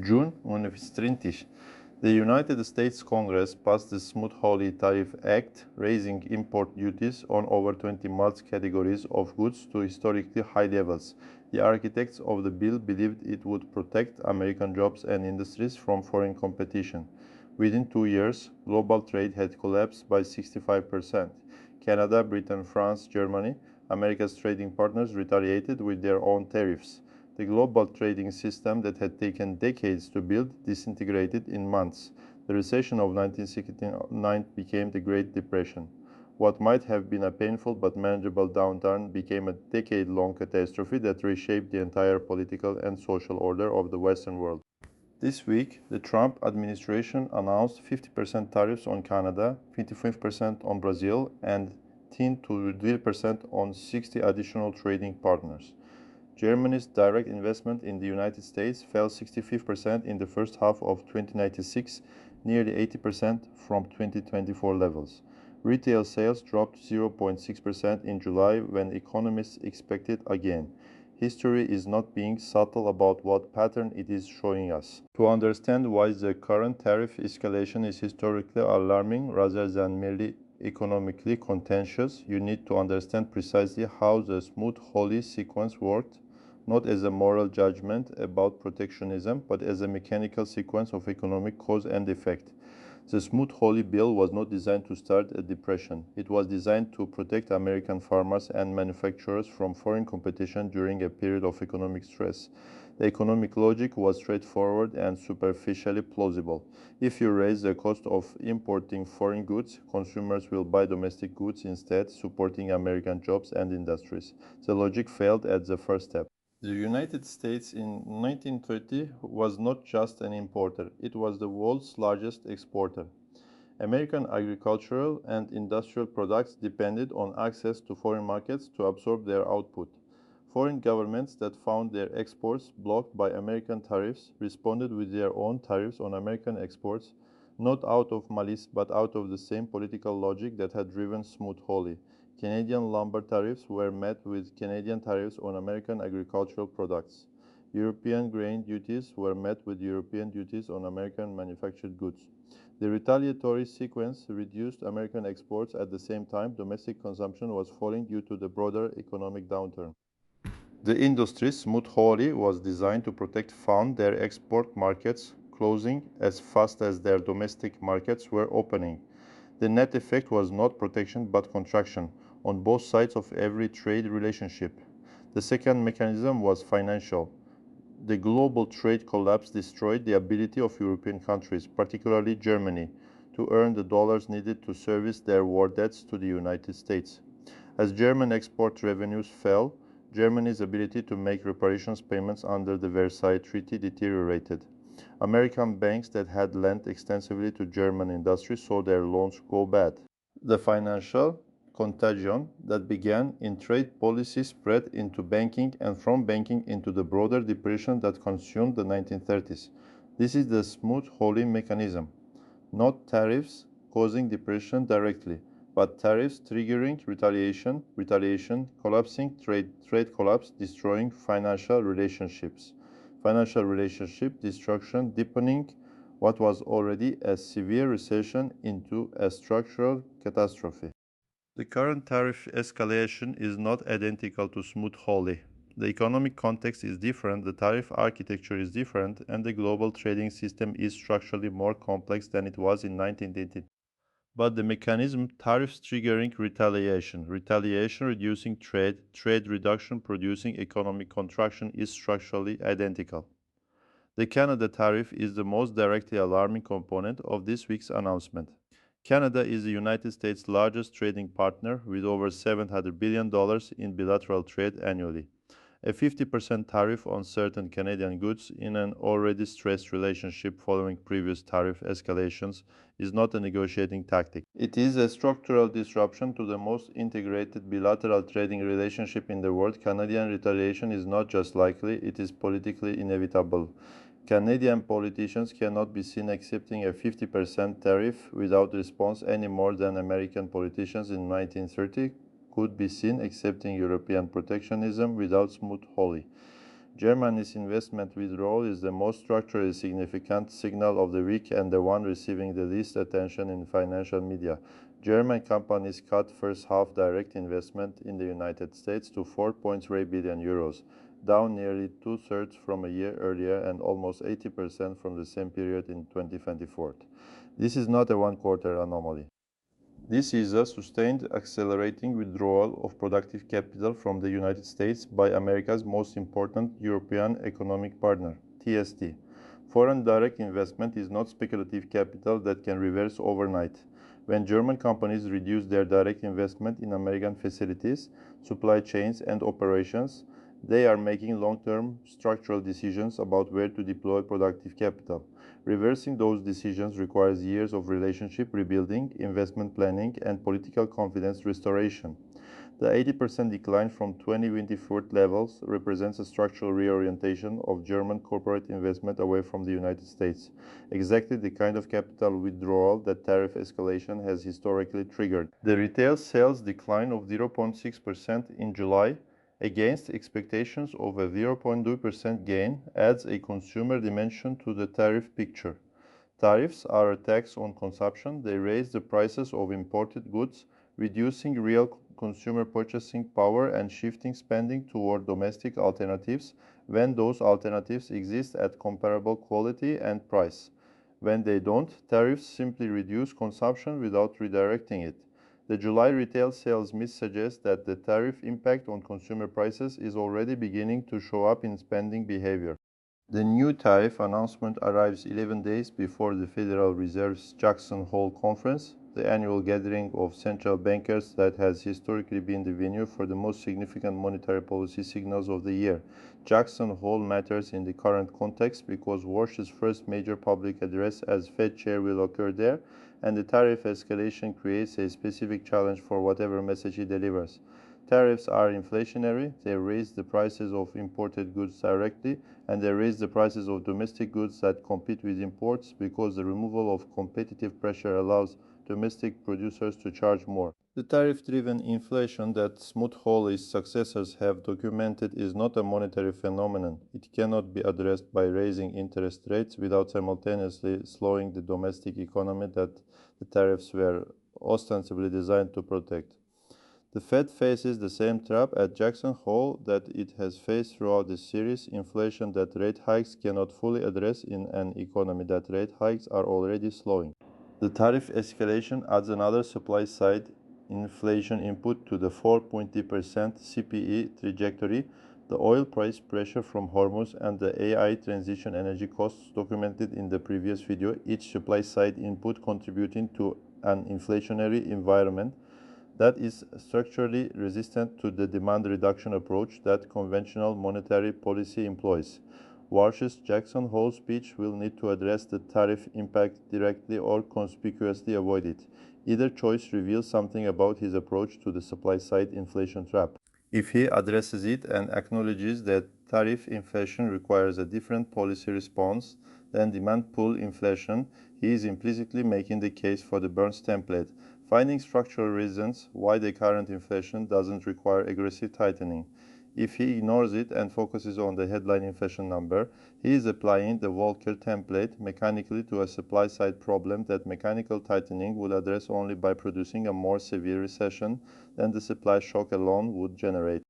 June 1930, the United States Congress passed the Smoot-Hawley Tariff Act, raising import duties on over 20 categories of goods to historically high levels. The architects of the bill believed it would protect American jobs and industries from foreign competition. Within 2 years, global trade had collapsed by 65%. Canada, Britain, France, Germany, America's trading partners retaliated with their own tariffs. The global trading system that had taken decades to build disintegrated in months. The recession of 1969 became the Great Depression. What might have been a painful but manageable downturn became a decade-long catastrophe that reshaped the entire political and social order of the Western world. This week, the Trump administration announced 50% tariffs on Canada, 25% on Brazil, and 10 to 12% on 60 additional trading partners. Germany's direct investment in the United States fell 65% in the first half of 2096, nearly 80% from 2024 levels. Retail sales dropped 0.6% in July when economists expected a gain. History is not being subtle about what pattern it is showing us. To understand why the current tariff escalation is historically alarming rather than merely economically contentious, you need to understand precisely how the Smoot-Hawley sequence worked, not as a moral judgment about protectionism, but as a mechanical sequence of economic cause and effect. The Smoot-Hawley bill was not designed to start a depression. It was designed to protect American farmers and manufacturers from foreign competition during a period of economic stress. The economic logic was straightforward and superficially plausible. If you raise the cost of importing foreign goods, consumers will buy domestic goods instead, supporting American jobs and industries. The logic failed at the first step. The United States in 1930 was not just an importer, it was the world's largest exporter. American agricultural and industrial products depended on access to foreign markets to absorb their output. Foreign governments that found their exports blocked by American tariffs responded with their own tariffs on American exports, not out of malice but out of the same political logic that had driven Smoot-Hawley. Canadian lumber tariffs were met with Canadian tariffs on American agricultural products. European grain duties were met with European duties on American manufactured goods. The retaliatory sequence reduced American exports at the same time domestic consumption was falling due to the broader economic downturn. The industry, Smoot-Hawley, was designed to protect found their export markets closing as fast as their domestic markets were opening. The net effect was not protection but contraction on both sides of every trade relationship. The second mechanism was financial. The global trade collapse destroyed the ability of European countries, particularly Germany, to earn the dollars needed to service their war debts to the United States. As German export revenues fell, Germany's ability to make reparations payments under the Versailles Treaty deteriorated. American banks that had lent extensively to German industry saw their loans go bad. The financial contagion that began in trade policy spread into banking and from banking into the broader depression that consumed the 1930s. This is the Smoot-Hawley mechanism. Not tariffs causing depression directly, but tariffs triggering retaliation, collapsing trade collapse, destroying financial relationships. Financial relationship destruction deepening what was already a severe recession into a structural catastrophe. The current tariff escalation is not identical to Smoot-Hawley. The economic context is different, the tariff architecture is different, and the global trading system is structurally more complex than it was in 1980. But the mechanism, tariffs triggering retaliation reducing trade reduction producing economic contraction, is structurally identical. The Canada tariff is the most directly alarming component of this week's announcement. Canada is the United States' largest trading partner with over $700 billion in bilateral trade annually. A 50% tariff on certain Canadian goods in an already stressed relationship following previous tariff escalations is not a negotiating tactic. It is a structural disruption to the most integrated bilateral trading relationship in the world. Canadian retaliation is not just likely, it is politically inevitable. Canadian politicians cannot be seen accepting a 50% tariff without response any more than American politicians in 1930 could be seen accepting European protectionism without Smoot-Hawley. Germany's investment withdrawal is the most structurally significant signal of the week and the one receiving the least attention in financial media. German companies cut first half direct investment in the United States to 4.3 billion euros, down nearly two-thirds from a year earlier and almost 80% from the same period in 2024. This is not a one-quarter anomaly. This is a sustained, accelerating withdrawal of productive capital from the United States by America's most important European economic partner, TST. Foreign direct investment is not speculative capital that can reverse overnight. When German companies reduce their direct investment in American facilities, supply chains, and operations, they are making long-term structural decisions about where to deploy productive capital. Reversing those decisions requires years of relationship rebuilding, investment planning, and political confidence restoration. The 80% decline from 2024 levels represents a structural reorientation of German corporate investment away from the United States, exactly the kind of capital withdrawal that tariff escalation has historically triggered. The retail sales decline of 0.6% in July, against expectations of a 0.2% gain, adds a consumer dimension to the tariff picture. Tariffs are a tax on consumption. They raise the prices of imported goods, reducing real consumer purchasing power and shifting spending toward domestic alternatives when those alternatives exist at comparable quality and price. When they don't, tariffs simply reduce consumption without redirecting it. The July retail sales miss suggests that the tariff impact on consumer prices is already beginning to show up in spending behavior. The new tariff announcement arrives 11 days before the Federal Reserve's Jackson Hole Conference, the annual gathering of central bankers that has historically been the venue for the most significant monetary policy signals of the year. Jackson Hole matters in the current context because Warsh's first major public address as Fed chair will occur there, and the tariff escalation creates a specific challenge for whatever message he delivers. Tariffs are inflationary. They raise the prices of imported goods directly, and they raise the prices of domestic goods that compete with imports because the removal of competitive pressure allows domestic producers to charge more. The tariff-driven inflation that Smoot-Hawley's successors have documented is not a monetary phenomenon. It cannot be addressed by raising interest rates without simultaneously slowing the domestic economy that the tariffs were ostensibly designed to protect. The Fed faces the same trap at Jackson Hole that it has faced throughout the series: inflation that rate hikes cannot fully address in an economy that rate hikes are already slowing. The tariff escalation adds another supply-side inflation input to the 4.0% CPE trajectory. The oil price pressure from Hormuz and the AI transition energy costs documented in the previous video, each supply-side input contributing to an inflationary environment that is structurally resistant to the demand reduction approach that conventional monetary policy employs. Warsh's Jackson Hole speech will need to address the tariff impact directly or conspicuously avoid it. Either choice reveals something about his approach to the supply-side inflation trap. If he addresses it and acknowledges that tariff inflation requires a different policy response than demand pull inflation, he is implicitly making the case for the Burns template, finding structural reasons why the current inflation doesn't require aggressive tightening. If he ignores it and focuses on the headline inflation number, he is applying the Volcker template mechanically to a supply-side problem that mechanical tightening would address only by producing a more severe recession than the supply shock alone would generate.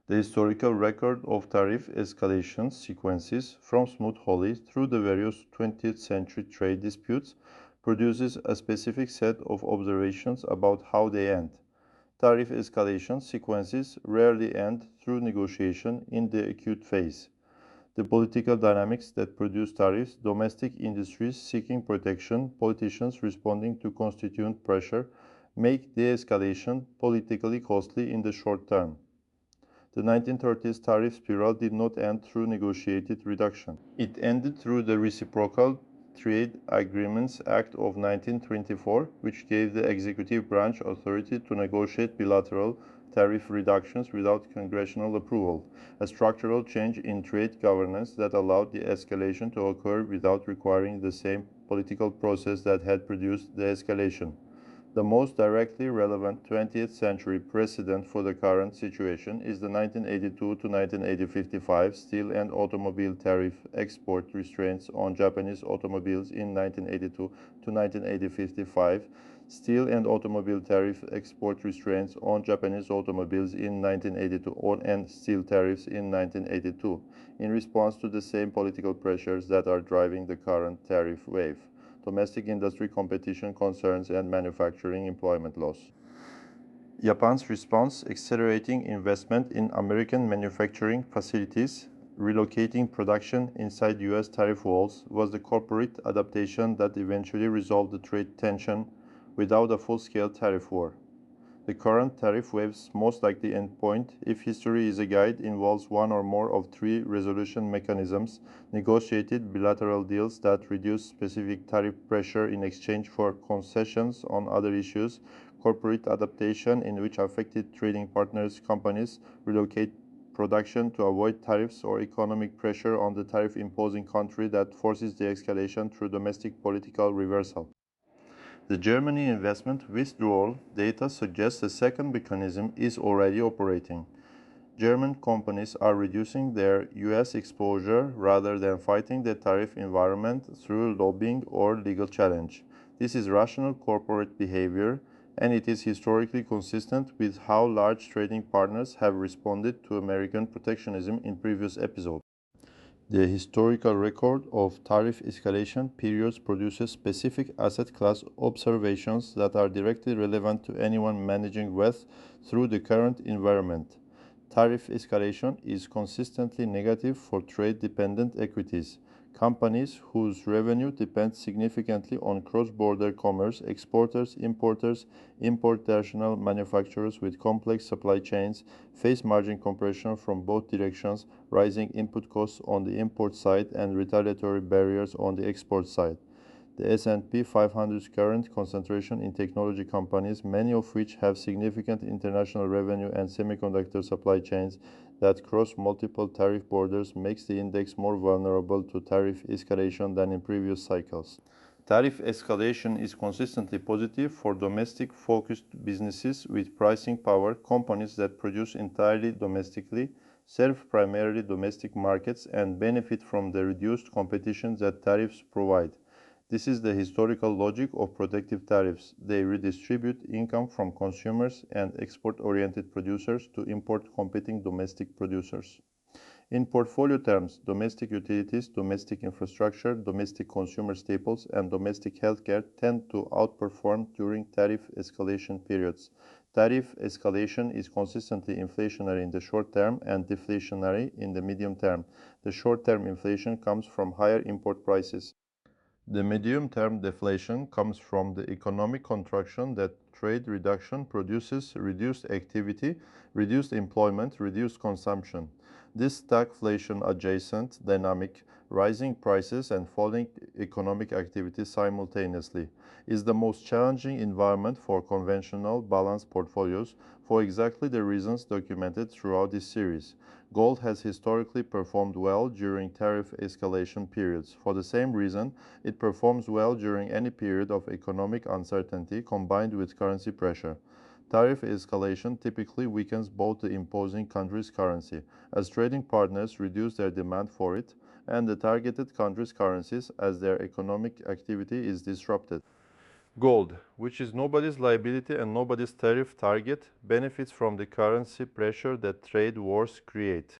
The historical record of tariff escalation sequences from Smoot-Hawley through the various 20th century trade disputes produces a specific set of observations about how they end. Tariff escalation sequences rarely end through negotiation in the acute phase. The political dynamics that produce tariffs, domestic industries seeking protection, politicians responding to constituent pressure, make de-escalation politically costly in the short term. The 1930s tariff spiral did not end through negotiated reduction. It ended through the Reciprocal Trade Agreements Act of 1924, which gave the executive branch authority to negotiate bilateral tariff reductions without congressional approval, a structural change in trade governance that allowed the escalation to occur without requiring the same political process that had produced the escalation. The most directly relevant 20th century precedent for the current situation is the 1982 to 1955 steel and automobile tariff export restraints on Japanese automobiles in 1982 to 1955, steel and automobile tariff export restraints on Japanese automobiles in 1982 and steel tariffs in 1982, in response to the same political pressures that are driving the current tariff wave: domestic industry competition concerns and manufacturing employment loss. Japan's response: accelerating investment in American manufacturing facilities, relocating production inside US tariff walls, was the corporate adaptation that eventually resolved the trade tension without a full-scale tariff war. The current tariff wave's most likely endpoint, if history is a guide, involves one or more of three resolution mechanisms: negotiated bilateral deals that reduce specific tariff pressure in exchange for concessions on other issues, corporate adaptation, in which affected trading partners' companies relocate production to avoid tariffs, or economic pressure on the tariff-imposing country that forces the escalation through domestic political reversal. The Germany investment withdrawal data suggests a second mechanism is already operating. German companies are reducing their US exposure rather than fighting the tariff environment through lobbying or legal challenge. This is rational corporate behavior, and it is historically consistent with how large trading partners have responded to American protectionism in previous episodes. The historical record of tariff escalation periods produces specific asset class observations that are directly relevant to anyone managing wealth through the current environment. Tariff escalation is consistently negative for trade-dependent equities. Companies whose revenue depends significantly on cross-border commerce, exporters, importers, importational manufacturers with complex supply chains, face margin compression from both directions: rising input costs on the import side and retaliatory barriers on the export side. The S&P 500's current concentration in technology companies, many of which have significant international revenue and semiconductor supply chains that cross multiple tariff borders, makes the index more vulnerable to tariff escalation than in previous cycles. Tariff escalation is consistently positive for domestic-focused businesses with pricing power, companies that produce entirely domestically, serve primarily domestic markets, and benefit from the reduced competition that tariffs provide. This is the historical logic of protective tariffs. They redistribute income from consumers and export-oriented producers to import-competing domestic producers. In portfolio terms, domestic utilities, domestic infrastructure, domestic consumer staples, and domestic healthcare tend to outperform during tariff escalation periods. Tariff escalation is consistently inflationary in the short term and deflationary in the medium term. The short-term inflation comes from higher import prices. The medium-term deflation comes from the economic contraction that trade reduction produces: reduced activity, reduced employment, reduced consumption. This stagflation-adjacent dynamic, rising prices and falling economic activity simultaneously, is the most challenging environment for conventional balanced portfolios for exactly the reasons documented throughout this series. Gold has historically performed well during tariff escalation periods. For the same reason, it performs well during any period of economic uncertainty combined with currency pressure. Tariff escalation typically weakens both the imposing country's currency, as trading partners reduce their demand for it, and the targeted country's currencies, as their economic activity is disrupted. Gold, which is nobody's liability and nobody's tariff target, benefits from the currency pressure that trade wars create.